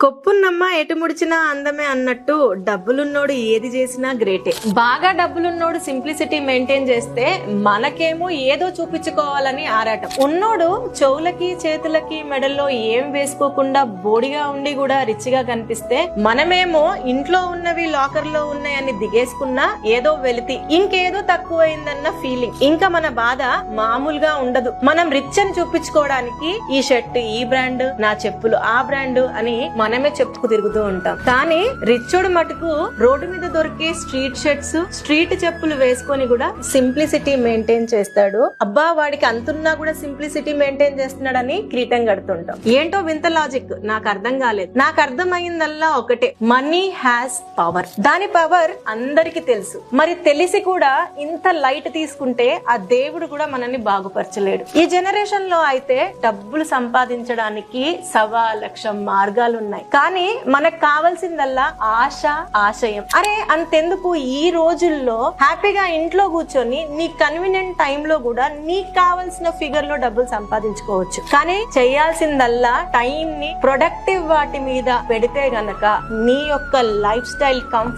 కొప్పున్నమ్మ ఎటు ముడిచినా అందమే అన్నట్టు డబ్బులున్నోడు ఏది చేసినా గ్రేటే. బాగా డబ్బులున్నోడు సింప్లిసిటీ మెయింటైన్ చేస్తే మనకేమో ఏదో చూపించుకోవాలని ఆరాటం. ఉన్నోడు చెవులకి చేతులకి మెడల్లో ఏం వేసుకోకుండా బోడిగా ఉండి కూడా రిచ్ గా కనిపిస్తే మనమేమో ఇంట్లో ఉన్నవి లాకర్ లో ఉన్నాయని దిగేసుకున్నా ఏదో వెలితి ఇంకేదో తక్కువైందన్న ఫీలింగ్. ఇంకా మన బాధ మామూలుగా ఉండదు. మనం రిచ్ అని చూపించుకోవడానికి ఈ షర్ట్ ఈ బ్రాండ్, నా చెప్పులు ఆ బ్రాండ్ అని మనమే చెప్పుకు తిరుగుతూ ఉంటాం. కానీ రిచ్చుడు మటుకు రోడ్డు మీద దొరికే స్ట్రీట్ షర్ట్స్ స్ట్రీట్ చెప్పులు వేసుకొని కూడా సింప్లిసిటీ మెయింటైన్ చేస్తాడు. అబ్బా వాడికి అంతున్నా కూడా సింప్లిసిటీ మెయింటైన్ చేస్తున్నాడని క్రీటం కడుతుంటాం. ఏంటో వింత లాజిక్ నాకు అర్థం కాలేదు. నాకు అర్థమైందల్లా ఒకటే, మనీ హ్యాస్ పవర్. దాని పవర్ అందరికి తెలుసు. మరి తెలిసి కూడా ఇంత లైట్ తీసుకుంటే ఆ దేవుడు కూడా మనల్ని బాగుపరచలేడు. ఈ జనరేషన్ లో అయితే డబ్బులు సంపాదించడానికి 1,00,000 మార్గాలు ఉన్నాయి. కానీ మనకు కావాల్సిందల్లా ఆశ, ఆశయం. అరే అంతెందుకు, ఈ రోజుల్లో హ్యాపీగా ఇంట్లో కూర్చొని నీ కన్వీనియంట్ టైం లో కూడా నీకు కావాల్సిన ఫిగర్ లో డబ్బులు సంపాదించుకోవచ్చు. కానీ చేయాల్సిందల్లా టైం ని ప్రొడక్టివ్ వాటి మీద పెడితే గనక నీ యొక్క లైఫ్ స్టైల్ కంఫర్ట్